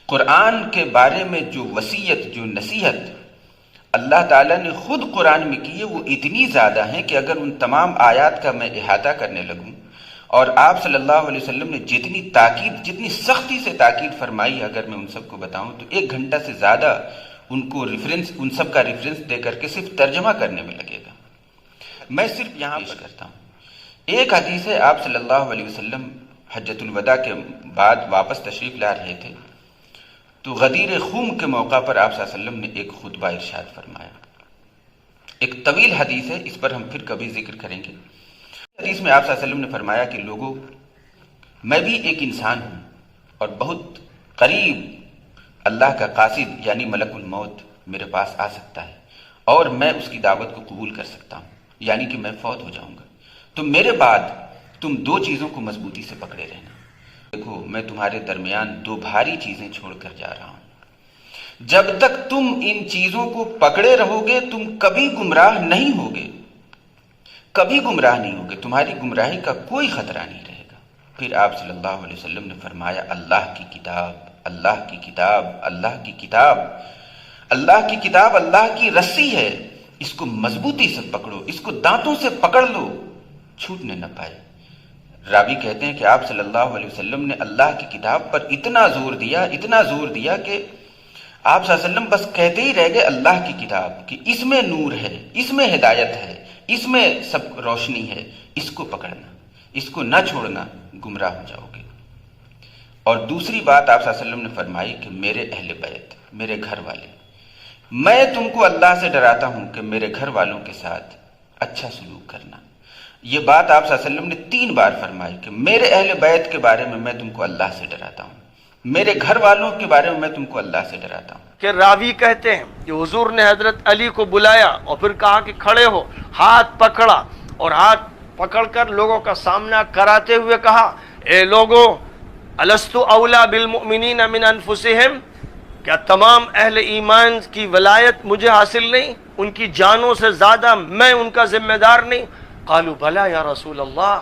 قرآن کے بارے میں جو وصیت، جو نصیحت اللہ تعالیٰ نے خود قرآن میں کی ہے وہ اتنی زیادہ ہیں کہ اگر ان تمام آیات کا میں احاطہ کرنے لگوں اور آپ صلی اللہ علیہ وسلم نے جتنی تاکید، جتنی سختی سے تاکید فرمائی، اگر میں ان سب کو بتاؤں تو 1 گھنٹہ سے زیادہ ان کو ریفرنس، ان سب کا ریفرنس دے کر کے صرف ترجمہ کرنے میں لگے گا۔ میں صرف یہاں پیش کرتا ہوں۔ ایک حدیث ہے، آپ صلی اللہ علیہ وسلم حجۃ الوداع کے بعد واپس تشریف لا رہے تھے تو غدیر خم کے موقع پر آپ صلی اللہ علیہ وسلم نے ایک خطبہ ارشاد فرمایا۔ ایک طویل حدیث ہے، اس پر ہم پھر کبھی ذکر کریں گے۔ حدیث میں آپ صلی اللہ علیہ وسلم نے فرمایا کہ لوگوں، میں بھی ایک انسان ہوں اور بہت قریب اللہ کا قاصد یعنی ملک الموت میرے پاس آ سکتا ہے اور میں اس کی دعوت کو قبول کر سکتا ہوں، یعنی کہ میں فوت ہو جاؤں گا۔ تو میرے بعد تم 2 چیزوں کو مضبوطی سے پکڑے رہنا۔ دیکھو، میں تمہارے درمیان 2 بھاری چیزیں چھوڑ کر جا رہا ہوں، جب تک تم ان چیزوں کو پکڑے رہو گے تم کبھی گمراہ نہیں ہوگے، کبھی گمراہ نہیں ہوگے، تمہاری گمراہی کا کوئی خطرہ نہیں رہے گا۔ پھر آپ صلی اللہ علیہ وسلم نے فرمایا، اللہ کی کتاب، اللہ کی کتاب، اللہ کی کتاب، اللہ کی کتاب اللہ کی رسی ہے، اس کو مضبوطی سے پکڑو، اس کو دانتوں سے پکڑ لو، چھوٹنے نہ پائے۔ راوی کہتے ہیں کہ آپ صلی اللہ علیہ وسلم نے اللہ کی کتاب پر اتنا زور دیا، اتنا زور دیا کہ آپ صلی اللہ علیہ وسلم بس کہتے ہی رہ گئے اللہ کی کتاب، کہ اس میں نور ہے، اس میں ہدایت ہے، اس میں سب روشنی ہے، اس کو پکڑنا، اس کو نہ چھوڑنا، گمراہ ہو جاؤ گے۔ اور دوسری بات آپ صلی اللہ علیہ وسلم نے فرمائی کہ میرے اہل بیت، میرے گھر والے، میں تم کو اللہ سے ڈراتا ہوں کہ میرے گھر والوں کے ساتھ اچھا سلوک کرنا۔ یہ بات آپ صلی اللہ علیہ وسلم نے 3 بار فرمائی کہ میرے اہل بیت کے بارے میں تم کو اللہ سے ڈراتا ہوں، میرے گھر والوں کے بارے میں تم کو اللہ سے ڈراتا ہوں۔ کہ راوی کہتے ہیں کہ حضور نے حضرت علی کو بلایا اور پھر کہا کہ کھڑے ہو، ہاتھ پکڑا اور ہاتھ پکڑ کر لوگوں کا سامنا کراتے ہوئے کہا، اے لوگوں، الستُ اولا بالمؤمنین من انفسہم، کیا تمام اہل ایمان کی ولایت مجھے حاصل نہیں، ان کی جانوں سے زیادہ میں ان کا ذمہ دار نہیں؟ قالوا بلا یا رسول اللہ۔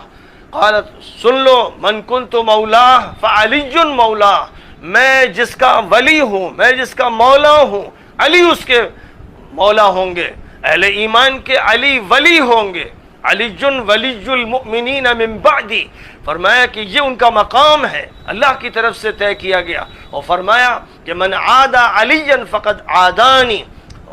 قالت سن لو، من کنت مولاہ فعلی مولاہ، میں جس کا ولی ہوں، میں جس کا مولا ہوں، علی اس کے مولا ہوں گے، اہل ایمان کے علی ولی ہوں گے، علی ولی المؤمنین من بعدی۔ فرمایا کہ یہ ان کا مقام ہے، اللہ کی طرف سے طے کیا گیا، اور فرمایا کہ من عادى علیا فقد عادانی،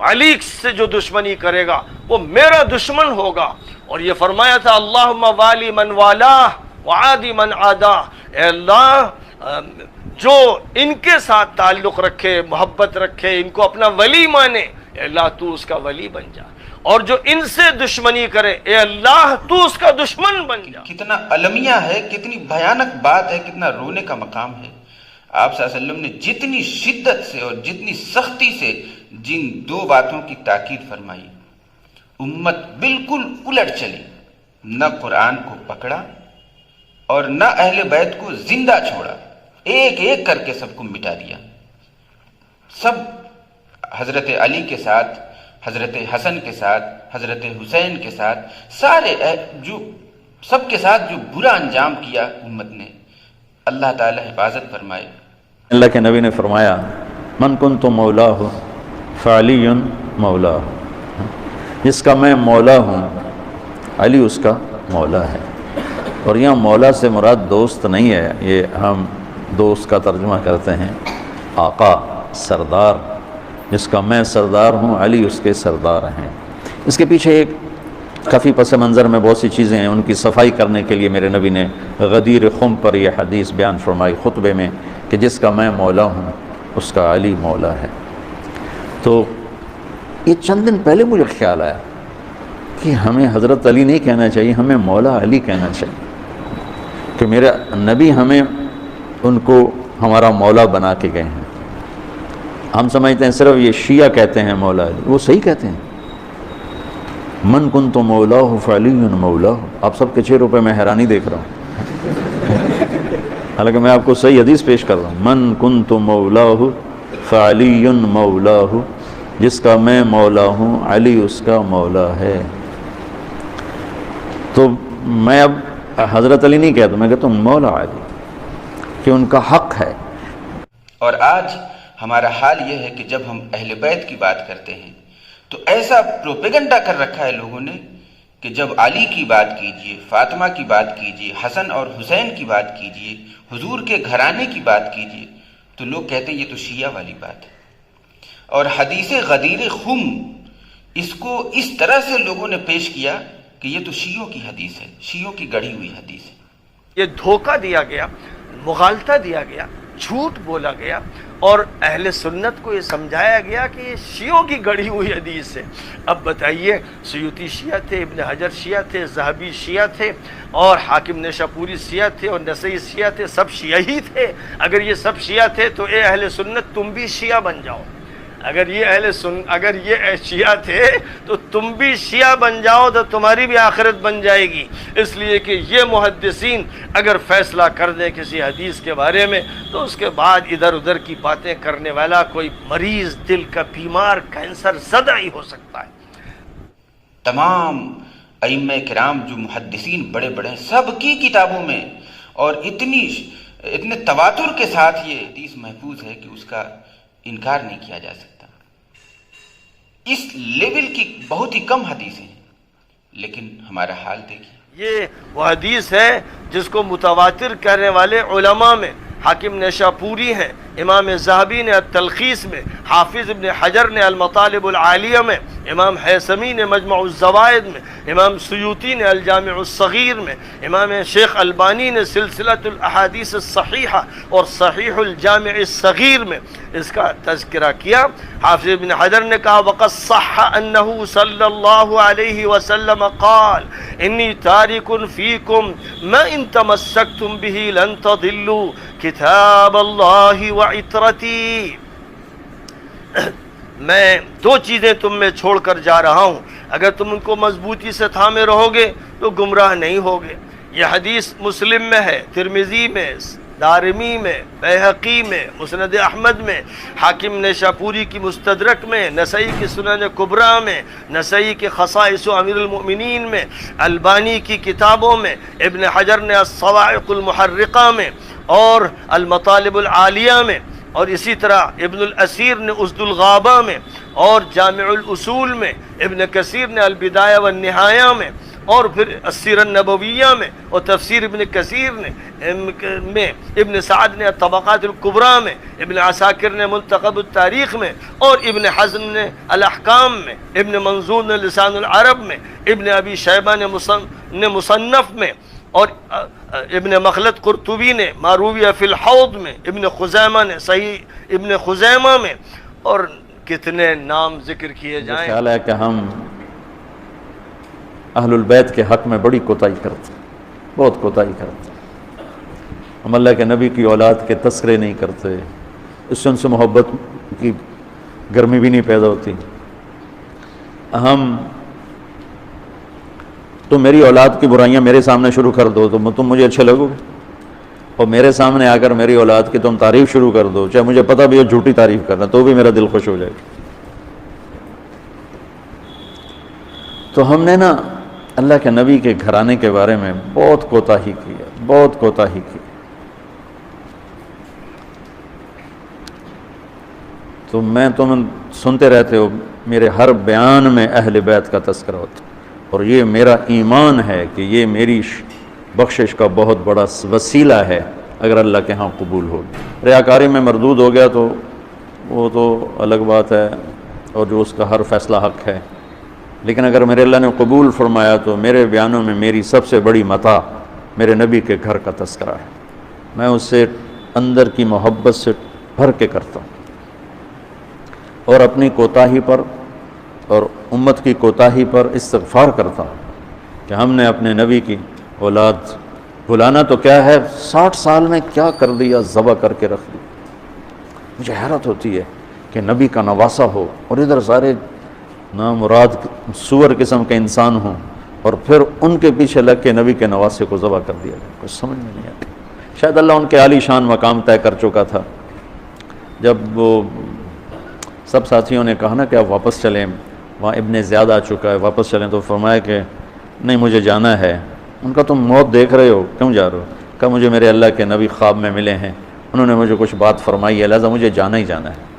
علی سے جو دشمنی کرے گا وہ میرا دشمن ہوگا۔ اور یہ فرمایا تھا اللہم والی من والاہ وعادی من عاداہ، اے اللہ جو ان کے ساتھ تعلق رکھے، محبت رکھے، ان کو اپنا ولی مانے، اے اللہ تو اس کا ولی بن جا، اور جو ان سے دشمنی کرے، اے اللہ تو اس کا دشمن بن جا۔ کتنا المیہ ہے، کتنی بھیانک بات ہے، کتنا رونے کا مقام ہے۔ آپ صلی اللہ علیہ وسلم نے جتنی شدت سے اور جتنی سختی سے جن 2 باتوں کی تاکید فرمائی، امت بالکل الٹ چلی، نہ قرآن کو پکڑا اور نہ اہل بیت کو زندہ چھوڑا، ایک ایک کر کے سب کو مٹا دیا۔ سب حضرت علی کے ساتھ، حضرت حسن کے ساتھ، حضرت حسین کے ساتھ، سارے جو سب کے ساتھ جو برا انجام کیا امت نے، اللہ تعالی حفاظت فرمائے۔ اللہ کے نبی نے فرمایا، من کنت مولاہ فعلی مولاہ، جس کا میں مولا ہوں علی اس کا مولا ہے۔ اور یہاں مولا سے مراد دوست نہیں ہے، یہ ہم دوست کا ترجمہ کرتے ہیں، آقا، سردار، جس کا میں سردار ہوں علی اس کے سردار ہیں۔ اس کے پیچھے ایک کافی پس منظر میں بہت سی چیزیں ہیں، ان کی صفائی کرنے کے لیے میرے نبی نے غدیر خم پر یہ حدیث بیان فرمائی خطبے میں کہ جس کا میں مولا ہوں اس کا علی مولا ہے۔ تو یہ چند دن پہلے مجھے خیال آیا کہ ہمیں حضرت علی نہیں کہنا چاہیے، ہمیں مولا علی کہنا چاہیے، کہ میرے نبی ہمیں ان کو ہمارا مولا بنا کے گئے ہیں۔ ہم سمجھتے ہیں صرف یہ شیعہ کہتے ہیں مولا علی، وہ صحیح کہتے ہیں، من کنت مولاہ فعلی مولاہ۔ آپ سب کے چہروں پہ میں حیرانی دیکھ رہا ہوں، حالانکہ میں آپ کو صحیح حدیث پیش کر رہا ہوں، من کنت مولاہ فعلی مولاہ، جس کا میں مولا ہوں علی اس کا مولا ہے۔ تو میں اب حضرت علی نہیں کہتا، میں کہتا ہوں مولا علی، کہ ان کا حق ہے۔ اور آج ہمارا حال یہ ہے کہ جب ہم اہل بیت کی بات کرتے ہیں تو ایسا پروپیگنڈا کر رکھا ہے لوگوں نے کہ جب علی کی بات کیجئے، فاطمہ کی بات کیجئے، حسن اور حسین کی بات کیجئے، حضور کے گھرانے کی بات کیجئے، تو لوگ کہتے ہیں یہ تو شیعہ والی بات ہے۔ اور حدیث غدیر خم، اس کو اس طرح سے لوگوں نے پیش کیا کہ یہ تو شیعوں کی حدیث ہے، شیعوں کی گڑھی ہوئی حدیث ہے۔ یہ دھوکہ دیا گیا، مغالطہ دیا گیا، جھوٹ بولا گیا، اور اہل سنت کو یہ سمجھایا گیا کہ یہ شیعوں کی گڑھی ہوئی حدیث ہے۔ اب بتائیے، سیوطی شیعہ تھے، ابن حجر شیعہ تھے، ذہبی شیعہ تھے، اور حاکم نیشاپوری شیعہ تھے، اور نسائی شیعہ تھے، سب شیعہ ہی تھے۔ اگر یہ سب شیعہ تھے تو اے اہل سنت تم بھی شیعہ بن جاؤ۔ اگر یہ شیعہ تھے تو تم بھی شیعہ بن جاؤ تو تمہاری بھی آخرت بن جائے گی۔ اس لیے کہ یہ محدثین اگر فیصلہ کر دیں کسی حدیث کے بارے میں تو اس کے بعد ادھر ادھر کی باتیں کرنے والا کوئی مریض، دل کا بیمار، کینسر زدہ ہی ہو سکتا ہے۔ تمام ائمہ کرام جو محدثین بڑے بڑے ہیں، سب کی کتابوں میں اور اتنے تواتر کے ساتھ یہ حدیث محفوظ ہے کہ اس کا انکار نہیں کیا جا سکتا۔ اس لیول کی بہت ہی کم حدیثیں ہیں، لیکن ہمارا حال دیکھیے۔ یہ وہ حدیث ہے جس کو متواتر کرنے والے علماء میں حاکم نیشاپوری ہیں، امام ذہبی نے التلخیص میں، حافظ ابن حجر نے المطالب العالیہ میں، امام حیثمی نے مجمع الزوائد میں، امام سیوطی نے الجامع الصغیر میں، امام شیخ البانی نے سلسلۃ الاحادیث الصحیحہ اور صحیح الجامع الصغیر میں اس کا تذکرہ کیا۔ حافظ ابن حجر نے کہا وَقَدْ صَحَّ أَنَّهُ صلی اللہ علیہ وسلم قال انی تارک فیکم ما ان تمسکتم به لن تضلوا کتاب اللہ وعطرتی۔ میں دو چیزیں تم میں چھوڑ کر جا رہا ہوں، اگر تم ان کو مضبوطی سے تھامے رہو گے تو گمراہ نہیں ہوگے۔ یہ حدیث مسلم میں ہے، ترمذی میں، دارمی میں، بیہقی میں، مسند احمد میں، حاکم نیشاپوری کی مستدرک میں، نسائی کی سنن کبریٰ میں، نسائی کے خصائص امیر المؤمنین میں، البانی کی کتابوں میں، ابن حجر نے الصواعق المحرقہ میں اور المطالب العالیہ میں، اور اسی طرح ابن الاثیر نے اسد الغابہ میں، اور جامع الاصول میں، ابن کثیر نے البدایہ والنہایہ میں، اور پھر السیرہ النبویہ میں، اور تفسیر ابن کثیر میں، ابن سعد نے الطبقات الکبریٰ میں، ابن عساکر نے منتخب التاریخ میں، اور ابن حزم نے الاحکام میں، ابن منظور نے لسان العرب میں، ابن ابی شیبہ نے مصنف میں، اور ابن مخلد قرطبی نے مارویہ فی الحوض میں، ابن خزیمہ نے صحیح ابن خزیمہ میں، اور کتنے نام ذکر کیے جائیں۔ خیال ہے کہ ہم اہل البیت کے حق میں بڑی کوتاہی کرتے ہیں، بہت کوتاہی کرتے ہیں۔ ہم اللہ کے نبی کی اولاد کے تذکرے نہیں کرتے، اس سے ان سے محبت کی گرمی بھی نہیں پیدا ہوتی۔ تم میری اولاد کی برائیاں میرے سامنے شروع کر دو تو تم مجھے اچھے لگو گے، اور میرے سامنے آ کر میری اولاد کی تم تعریف شروع کر دو، چاہے مجھے پتہ بھی ہو جھوٹی تعریف کرنا، تو بھی میرا دل خوش ہو جائے گا۔ تو ہم نے نا اللہ کے نبی کے گھرانے کے بارے میں بہت کوتاہی کی ہے، بہت کوتاہی کی۔ تو تم سنتے رہتے ہو، میرے ہر بیان میں اہل بیت کا تذکرہ ہوتا ہے، اور یہ میرا ایمان ہے کہ یہ میری بخشش کا بہت بڑا وسیلہ ہے اگر اللہ کے ہاں قبول ہو۔ ریاکاری میں مردود ہو گیا تو وہ تو الگ بات ہے، اور جو اس کا ہر فیصلہ حق ہے، لیکن اگر میرے اللہ نے قبول فرمایا تو میرے بیانوں میں میری سب سے بڑی متاع میرے نبی کے گھر کا تذکرہ ہے۔ میں اس سے اندر کی محبت سے بھر کے کرتا ہوں، اور اپنی کوتاہی پر اور امت کی کوتاہی پر استغفار کرتا ہوں کہ ہم نے اپنے نبی کی اولاد بلانا تو کیا ہے، 60 سال میں کیا کر دیا، ذبح کر کے رکھ دیا۔ مجھے حیرت ہوتی ہے کہ نبی کا نواسہ ہو اور ادھر سارے نامراد سور قسم کے انسان ہوں، اور پھر ان کے پیچھے لگ کے نبی کے نواسے کو ذبح کر دیا جائے، کچھ سمجھ میں نہیں آتی۔ شاید اللہ ان کے عالی شان مقام طے کر چکا تھا۔ جب وہ سب ساتھیوں نے کہا نا کہ آپ واپس چلیں، وہاں ابن زیاد آ چکا ہے، واپس چلیں، تو فرمایا کہ نہیں مجھے جانا ہے۔ ان کا تم موت دیکھ رہے ہو، کیوں جا رہے ہو؟ کہا مجھے میرے اللہ کے نبی خواب میں ملے ہیں انہوں نے مجھے کچھ بات فرمائی ہے، لہٰذا مجھے جانا ہی جانا ہے۔